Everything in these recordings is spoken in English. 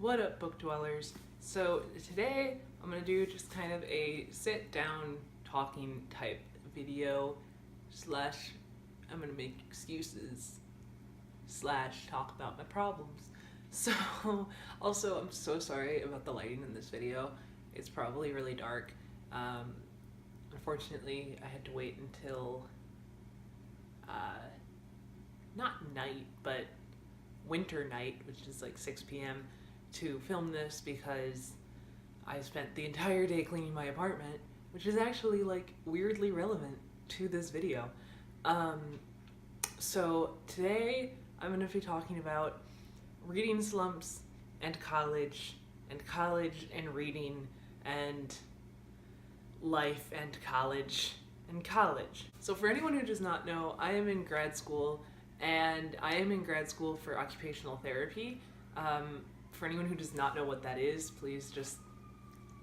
What up, book dwellers? So today I'm gonna do just kind of a sit down talking type video slash I'm gonna make excuses slash talk about my problems. So also I'm so sorry about the lighting in this video. It's probably really dark. Unfortunately I had to wait until not night but winter night, which is like 6 p.m. to film this because I spent the entire day cleaning my apartment, which is actually like weirdly relevant to this video. So today I'm going to be talking about reading slumps and college and reading and life and college. So for anyone who does not know, I am in grad school and I am in grad school for occupational therapy. For anyone who does not know what that is, please just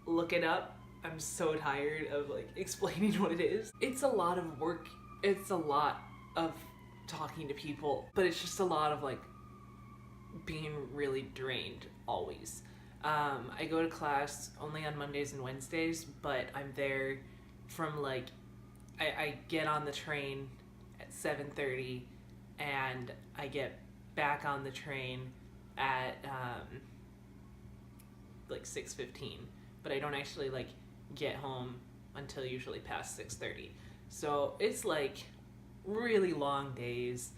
look it up. I'm so tired of like explaining what it is. It's a lot of work. It's a lot of talking to people, but it's just a lot of like being really drained always. I go to class only on Mondays and Wednesdays, but I'm there from like, I get on the train at 7:30 and I get back on the train at like 6:15, but I don't actually like get home until usually past 6:30. So it's like really long days.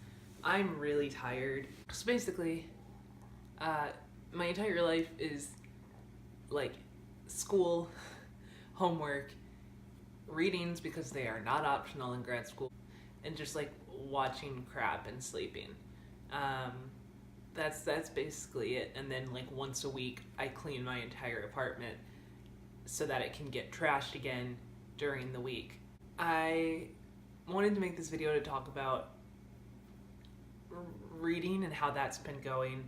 I'm really tired. So basically, my entire life is like school, homework, readings because they are not optional in grad school, and just like watching crap and sleeping. That's basically it. And then like once a week I clean my entire apartment so that it can get trashed again during the week. I wanted to make this video to talk about reading and how that's been going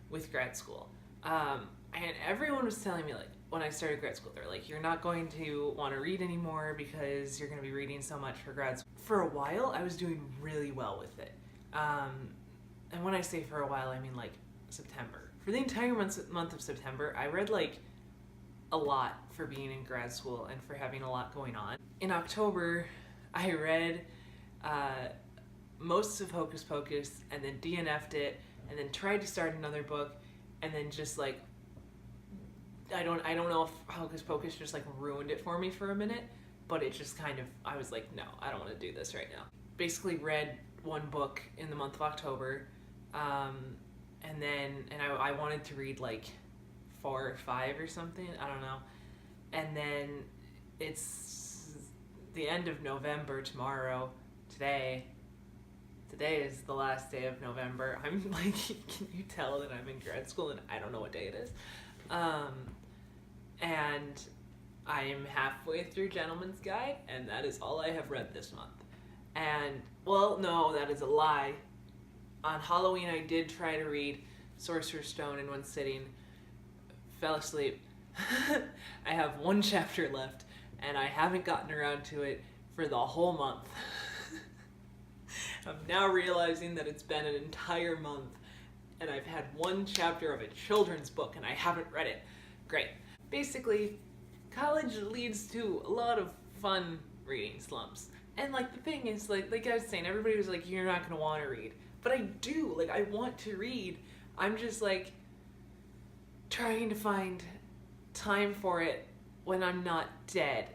with grad school. And everyone was telling me, like, when I started grad school, they're like, you're not going to want to read anymore because you're going to be reading so much for grad school. For a while, I was doing really well with it. And when I say for a while, I mean like September. For the entire month of September, I read like a lot for being in grad school and for having a lot going on. In October, I read most of Hocus Pocus and then DNF'd it and then tried to start another book and then just like, I don't know if Hocus Pocus just like ruined it for me for a minute, but it just kind of, I was like, no, I don't want to do this right now. Basically read one book in the month of October, and I wanted to read like 4 or 5 or something, I don't know. And then it's the end of November tomorrow. Today is the last day of November. I'm like, can you tell that I'm in grad school and I don't know what day it is? And I am halfway through Gentleman's Guide, and that is all I have read this month. And, well, no, that is a lie. On Halloween, I did try to read Sorcerer's Stone in one sitting, fell asleep. I have 1 chapter left, and I haven't gotten around to it for the whole month. I'm now realizing that it's been an entire month, and I've had 1 chapter of a children's book, and I haven't read it. Great. Basically, college leads to a lot of fun reading slumps. And like the thing is, like I was saying, everybody was like, you're not gonna want to read. But I do, like I want to read. I'm just like trying to find time for it when I'm not dead.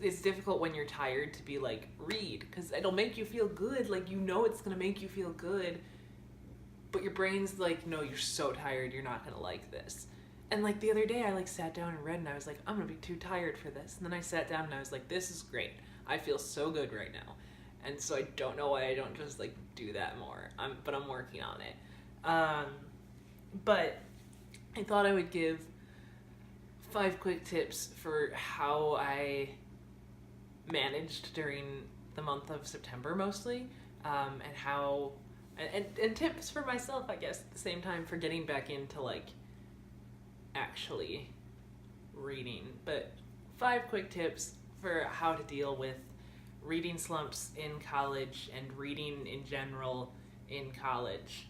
It's difficult when you're tired to be like, read, because it'll make you feel good. Like, you know it's gonna make you feel good, but your brain's like, no, you're so tired, you're not gonna like this. And like the other day I like sat down and read and I was like, I'm gonna be too tired for this. And then I sat down and I was like, this is great. I feel so good right now. And so I don't know why I don't just like do that more. But I'm working on it. But I thought I would give 5 quick tips for how I managed during the month of September mostly, and how, and tips for myself, I guess, at the same time for getting back into like actually reading. But 5 quick tips for how to deal with reading slumps in college and reading in general in college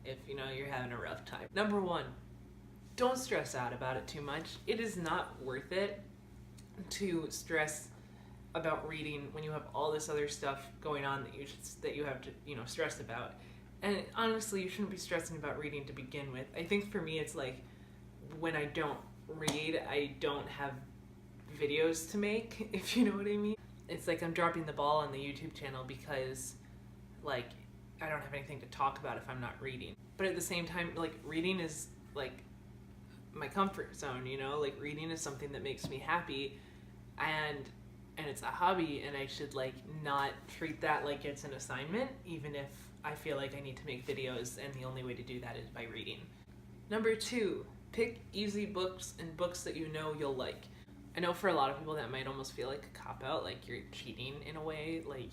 if you know you're having a rough time. Number 1, don't stress out about it too much. It is not worth it to stress about reading when you have all this other stuff going on that you have to stress about. And honestly, you shouldn't be stressing about reading to begin with. I think for me, it's like when I don't read, I don't have videos to make, if you know what I mean. It's like I'm dropping the ball on the YouTube channel because like I don't have anything to talk about if I'm not reading. But at the same time, like reading is like my comfort zone, like reading is something that makes me happy, and it's a hobby, and I should like not treat that like it's an assignment, even if I feel like I need to make videos and the only way to do that is by reading. Number 2, pick easy books and books that you know you'll like. I know for a lot of people that might almost feel like a cop-out, like you're cheating in a way, like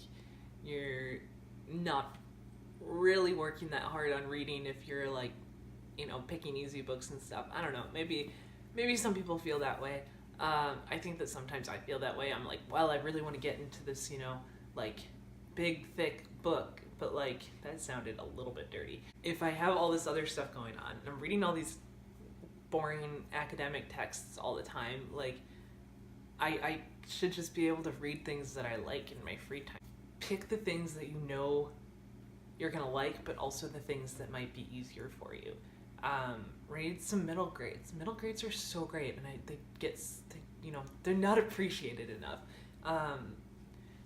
you're not really working that hard on reading if you're like, picking easy books and stuff. I don't know, maybe some people feel that way. I think that sometimes I feel that way. I'm like, well, I really want to get into this, like big, thick book, but like that sounded a little bit dirty. If I have all this other stuff going on and I'm reading all these boring academic texts all the time, like I should just be able to read things that I like in my free time. Pick the things that you know you're gonna like, but also the things that might be easier for you. Read some middle grades. Middle grades are so great, and they're not appreciated enough.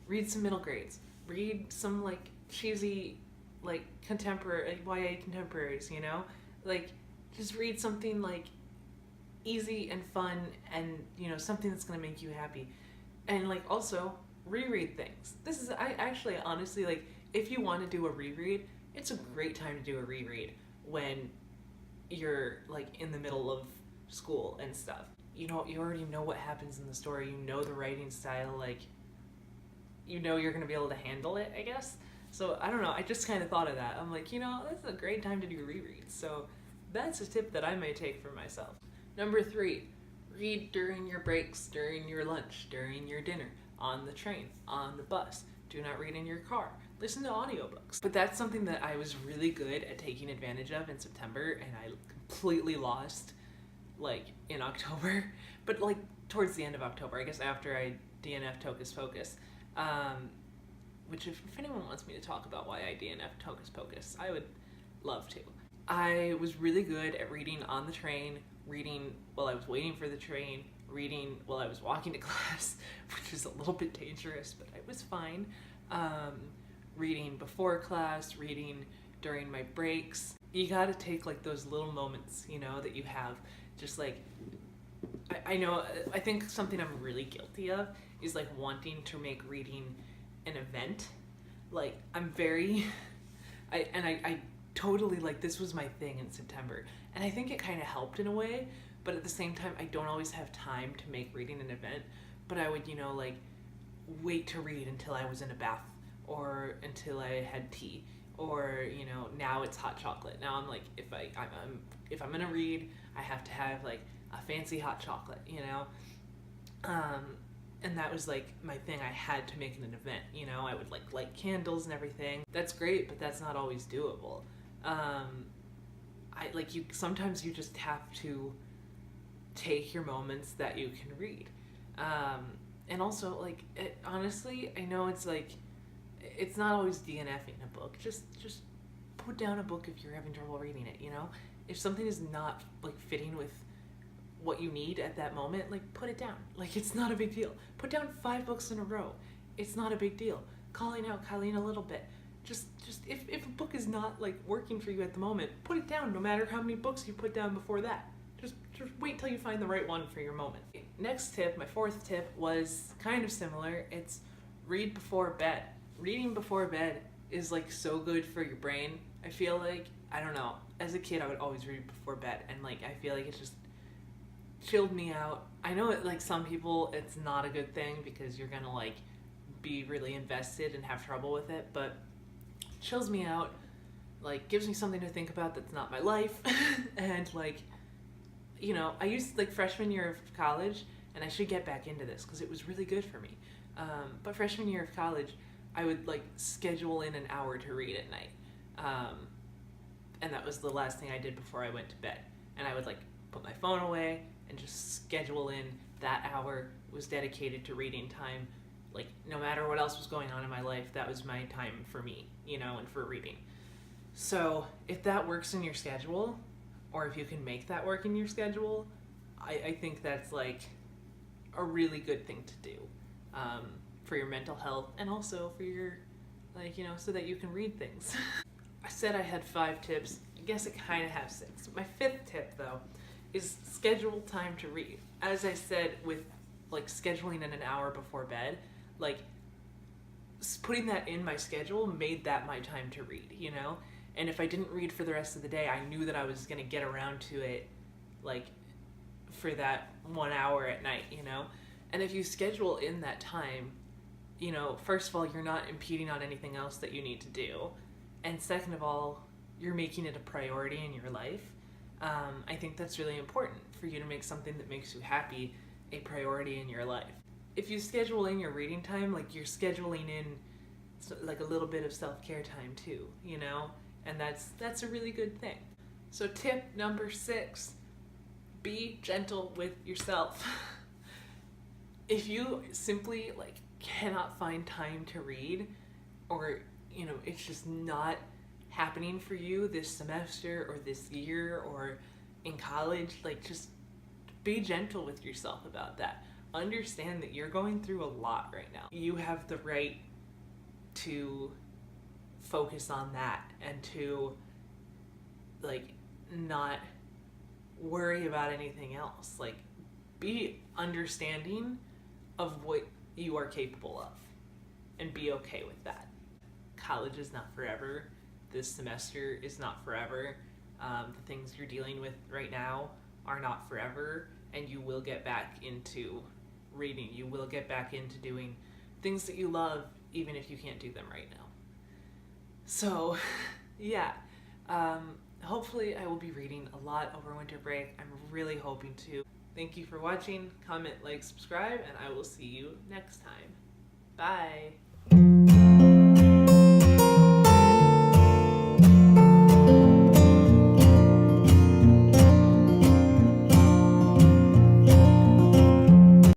Read some middle grades. Read some like cheesy, like contemporary YA contemporaries. Like just read something like easy and fun, and something that's gonna make you happy. And like also reread things. I actually honestly like, if you want to do a reread, it's a great time to do a reread when you're like in the middle of school and stuff. You already know what happens in the story, the writing style, like you're gonna be able to handle it, I guess. So I don't know, I just kind of thought of that. I'm like, this is a great time to do rereads. So that's a tip that I may take for myself. Number 3, read during your breaks, during your lunch, during your dinner, on the train, on the bus. Do not read in your car. Listen to audiobooks. But that's something that I was really good at taking advantage of in September, and I completely lost like in October. But like towards the end of October, I guess after I DNF'd Hocus Pocus, which if anyone wants me to talk about why I DNF'd Hocus Pocus, I would love to. I was really good at reading on the train, reading while I was waiting for the train, reading while I was walking to class, which is a little bit dangerous, but it was fine. Reading before class, reading during my breaks. You gotta take like those little moments, that you have. Just like, I think something I'm really guilty of is like wanting to make reading an event. Like I'm very, I totally like, this was my thing in September, and I think it kind of helped in a way, but at the same time, I don't always have time to make reading an event. But I would, like wait to read until I was in a bath, or until I had tea, or now it's hot chocolate. Now I'm like, if I'm gonna read, I have to have like a fancy hot chocolate, and that was like my thing. I had to make it an event, I would like light candles and everything. That's great, but that's not always doable. Sometimes you just have to take your moments that you can read. And also, like, honestly, I know it's like, it's not always DNFing a book. Just put down a book if you're having trouble reading it, If something is not, like, fitting with what you need at that moment, like, put it down. Like, it's not a big deal. Put down 5 books in a row. It's not a big deal. Calling out Colleen a little bit. Just if a book is not, like, working for you at the moment, put it down, no matter how many books you put down before that. Just wait till you find the right one for your moment. Next tip, my 4th tip, was kind of similar. It's read before bed. Reading before bed is like so good for your brain. I feel like, I don't know, as a kid I would always read before bed, and like I feel like it just chilled me out. I know it, like some people it's not a good thing because you're gonna like be really invested and have trouble with it, but it chills me out, like gives me something to think about that's not my life. And like, I used like freshman year of college, and I should get back into this because it was really good for me. But freshman year of college, I would like schedule in an hour to read at night. And that was the last thing I did before I went to bed. And I would like put my phone away, and just schedule in that hour was dedicated to reading time. Like, no matter what else was going on in my life, that was my time for me, and for reading. So if that works in your schedule, or if you can make that work in your schedule, I think that's like a really good thing to do, for your mental health, and also for your, so that you can read things. I said I had 5 tips. I guess I kind of have 6. My 5th tip, though, is schedule time to read. As I said, with scheduling in an hour before bed, putting that in my schedule made that my time to read, And if I didn't read for the rest of the day, I knew that I was going to get around to it, for that 1 hour at night, And if you schedule in that time, first of all, you're not impeding on anything else that you need to do. And second of all, you're making it a priority in your life. I think that's really important for you to make something that makes you happy a priority in your life. If you schedule in your reading time, you're scheduling in a little bit of self-care time too, And that's a really good thing. So tip number 6, be gentle with yourself. If you simply cannot find time to read, or it's just not happening for you this semester or this year or in college, just be gentle with yourself about that. Understand that you're going through a lot right now. You have the right to focus on that and to not worry about anything else. Be understanding of what you are capable of and be okay with that. College is not forever. This semester is not forever. The things you're dealing with right now are not forever, and you will get back into reading. You will get back into doing things that you love, even if you can't do them right now. So, yeah. Hopefully I will be reading a lot over winter break. I'm really hoping to. Thank you for watching. Comment, subscribe, and I will see you next time. Bye.